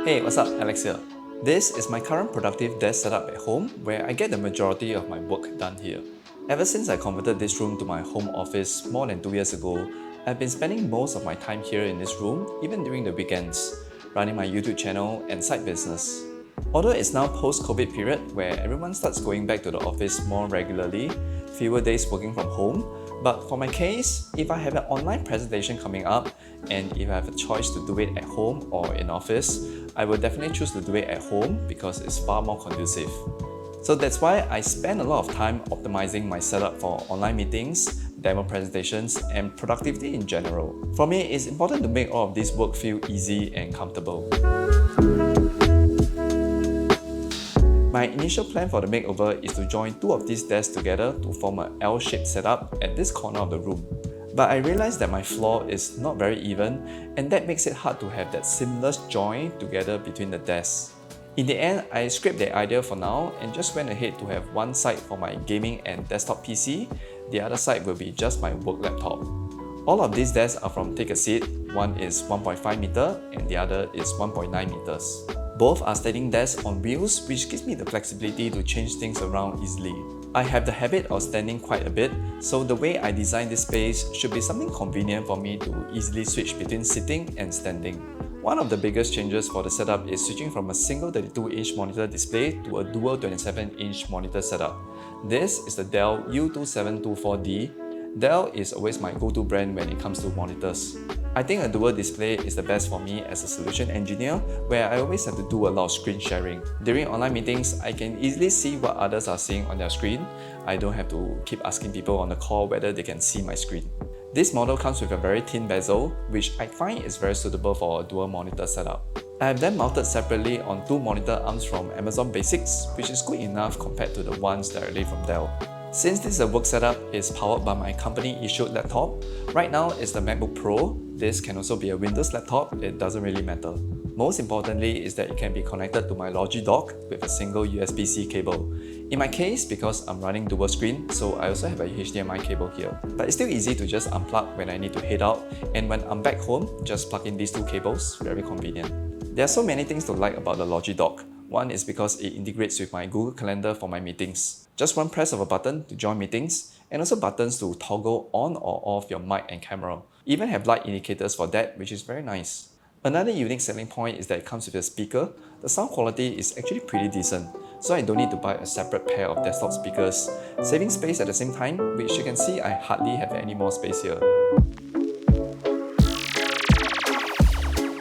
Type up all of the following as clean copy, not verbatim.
Hey, what's up? Alex here. This is my current productive desk setup at home where I get the majority of my work done here. Ever since I converted this room to my home office more than 2 years ago, I've been spending most of my time here in this room, even during the weekends, running my YouTube channel and side business. Although it's now post-COVID period where everyone starts going back to the office more regularly, fewer days working from home, but for my case, if I have an online presentation coming up and if I have a choice to do it at home or in office, I will definitely choose to do it at home because it's far more conducive. So that's why I spend a lot of time optimizing my setup for online meetings, demo presentations, and productivity in general. For me, it's important to make all of this work feel easy and comfortable. My initial plan for the makeover is to join two of these desks together to form an L-shaped setup at this corner of the room. But I realized that my floor is not very even, and that makes it hard to have that seamless join together between the desks. In the end, I scrapped the idea for now and just went ahead to have one side for my gaming and desktop PC, the other side will be just my work laptop. All of these desks are from Take a Seat, one is 1.5 meter and the other is 1.9 meters. Both are standing desks on wheels, which gives me the flexibility to change things around easily. I have the habit of standing quite a bit, so the way I design this space should be something convenient for me to easily switch between sitting and standing. One of the biggest changes for the setup is switching from a single 32-inch monitor display to a dual 27-inch monitor setup. This is the Dell U2724D. Dell is always my go-to brand when it comes to monitors. I think a dual display is the best for me as a solution engineer, where I always have to do a lot of screen sharing. During online meetings, I can easily see what others are seeing on their screen. I don't have to keep asking people on the call whether they can see my screen. This model comes with a very thin bezel, which I find is very suitable for a dual monitor setup. I have them mounted separately on two monitor arms from Amazon Basics, which is good enough compared to the ones directly from Dell. Since this is a work setup, it's powered by my company-issued laptop. Right now, it's the MacBook Pro. This can also be a Windows laptop, it doesn't really matter. Most importantly is that it can be connected to my Logi dock with a single USB-C cable. In my case, because I'm running dual screen, so I also have a HDMI cable here. But it's still easy to just unplug when I need to head out, and when I'm back home, just plug in these two cables, very convenient. There are so many things to like about the Logi dock. One is because it integrates with my Google Calendar for my meetings. Just one press of a button to join meetings, and also buttons to toggle on or off your mic and camera. Even have light indicators for that, which is very nice. Another unique selling point is that it comes with a speaker. The sound quality is actually pretty decent, so I don't need to buy a separate pair of desktop speakers, saving space at the same time, which you can see I hardly have any more space here.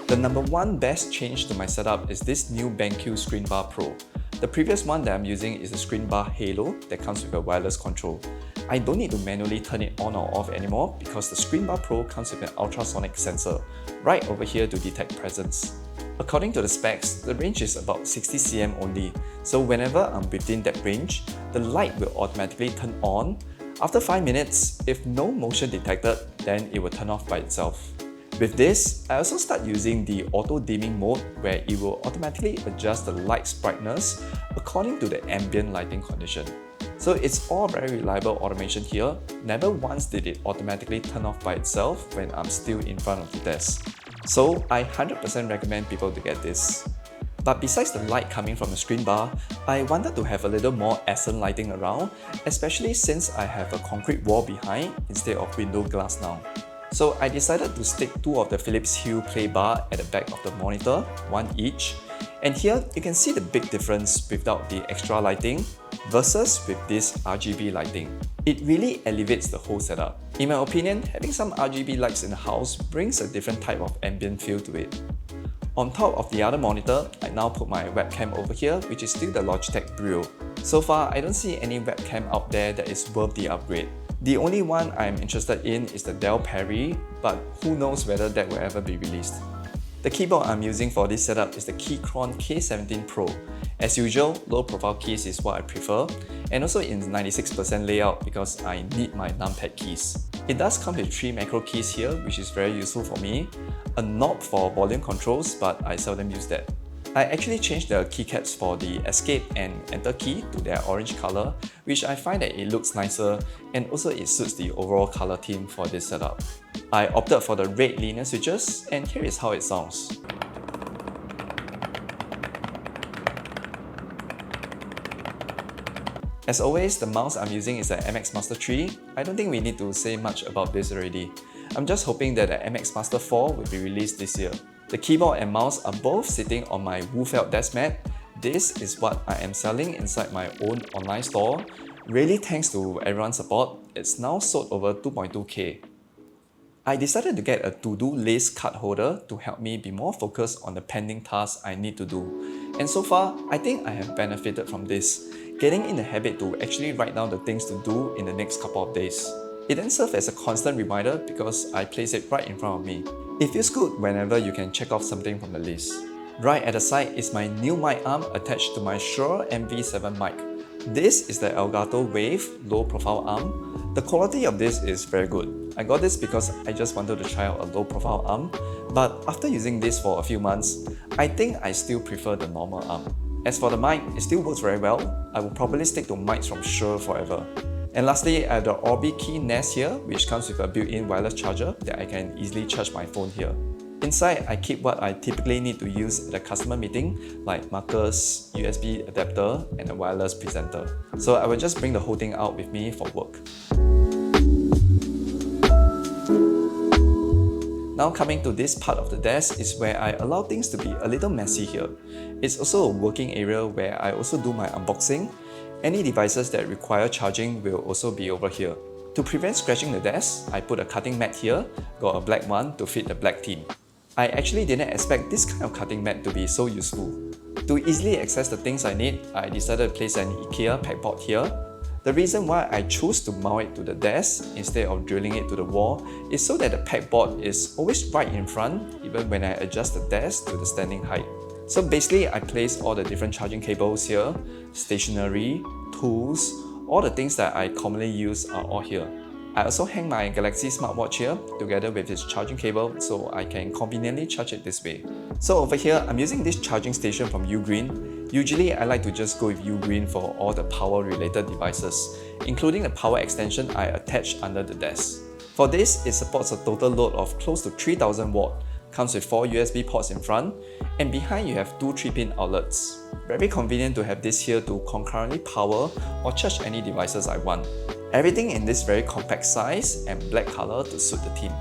The number one best change to my setup is this new BenQ Screenbar Pro. The previous one that I'm using is the Screenbar Halo that comes with a wireless control. I don't need to manually turn it on or off anymore because the Screenbar Pro comes with an ultrasonic sensor right over here to detect presence. According to the specs, the range is about 60 cm only, so whenever I'm within that range, the light will automatically turn on. After 5 minutes, if no motion detected, then it will turn off by itself. With this, I also start using the auto dimming mode where it will automatically adjust the light's brightness according to the ambient lighting condition. So it's all very reliable automation here. Never once did it automatically turn off by itself when I'm still in front of the desk. So I 100% recommend people to get this. But besides the light coming from the screen bar, I wanted to have a little more accent lighting around, especially since I have a concrete wall behind instead of window glass now. So I decided to stick two of the Philips Hue Play bar at the back of the monitor, one each. And here you can see the big difference without the extra lighting versus with this RGB lighting. It really elevates the whole setup. In my opinion, having some RGB lights in the house brings a different type of ambient feel to it. On top of the other monitor, I now put my webcam over here, which is still the Logitech Brio. So far, I don't see any webcam out there that is worth the upgrade. The only one I'm interested in is the Dell Perry, but who knows whether that will ever be released. The keyboard I'm using for this setup is the Keychron K17 Pro. As usual, low profile keys is what I prefer, and also in 96% layout because I need my numpad keys. It does come with 3 macro keys here, which is very useful for me, a knob for volume controls, but I seldom use that. I actually changed the keycaps for the Escape and Enter key to their orange color, which I find that it looks nicer and also it suits the overall color theme for this setup. I opted for the red linear switches, and here is how it sounds. As always, the mouse I'm using is the MX Master 3. I don't think we need to say much about this already. I'm just hoping that the MX Master 4 will be released this year. The keyboard and mouse are both sitting on my Woofelt desk mat. This is what I am selling inside my own online store. Really thanks to everyone's support, it's now sold over 2.2k. I decided to get a to-do list card holder to help me be more focused on the pending tasks I need to do. And so far, I think I have benefited from this, getting in the habit to actually write down the things to do in the next couple of days. It then serves as a constant reminder because I place it right in front of me. It feels good whenever you can check off something from the list. Right at the side is my new mic arm attached to my Shure MV7 mic. This is the Elgato Wave low profile arm. The quality of this is very good. I got this because I just wanted to try out a low profile arm, but after using this for a few months, I think I still prefer the normal arm. As for the mic, it still works very well. I will probably stick to mics from Shure forever. And lastly, I have the Orbi Key Nest here, which comes with a built-in wireless charger that I can easily charge my phone here. Inside, I keep what I typically need to use at a customer meeting, like markers, USB adapter, and a wireless presenter. So I will just bring the whole thing out with me for work. Now coming to this part of the desk is where I allow things to be a little messy here. It's also a working area where I also do my unboxing. Any devices that require charging will also be over here. To prevent scratching the desk, I put a cutting mat here, got a black one to fit the black theme. I actually didn't expect this kind of cutting mat to be so useful. To easily access the things I need, I decided to place an IKEA pegboard here. The reason why I choose to mount it to the desk instead of drilling it to the wall is so that the pegboard is always right in front even when I adjust the desk to the standing height. So basically, I place all the different charging cables here, stationery, tools, all the things that I commonly use are all here. I also hang my Galaxy smartwatch here together with its charging cable so I can conveniently charge it this way. So over here, I'm using this charging station from Ugreen. Usually, I like to just go with Ugreen for all the power related devices, including the power extension I attach under the desk. For this, it supports a total load of close to 3000 watt, comes with 4 USB ports in front, and behind you have 2 3-pin outlets. Very convenient to have this here to concurrently power or charge any devices I want. Everything in this very compact size and black color to suit the theme.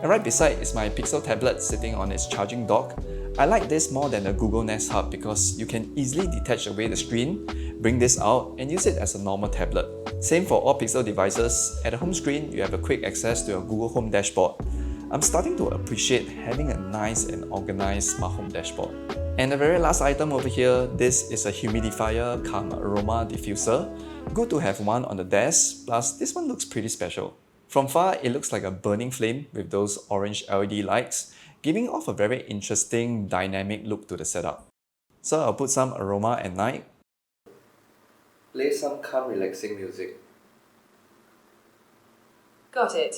And right beside is my Pixel tablet sitting on its charging dock. I like this more than the Google Nest Hub because you can easily detach away the screen, bring this out and use it as a normal tablet. Same for all Pixel devices, at the home screen you have a quick access to your Google Home dashboard. I'm starting to appreciate having a nice and organized smart home dashboard. And the very last item over here, this is a humidifier cum aroma diffuser. Good to have one on the desk, plus this one looks pretty special. From far, it looks like a burning flame with those orange LED lights, giving off a very interesting dynamic look to the setup. So I'll put some aroma at night. Play some calm relaxing music. Got it.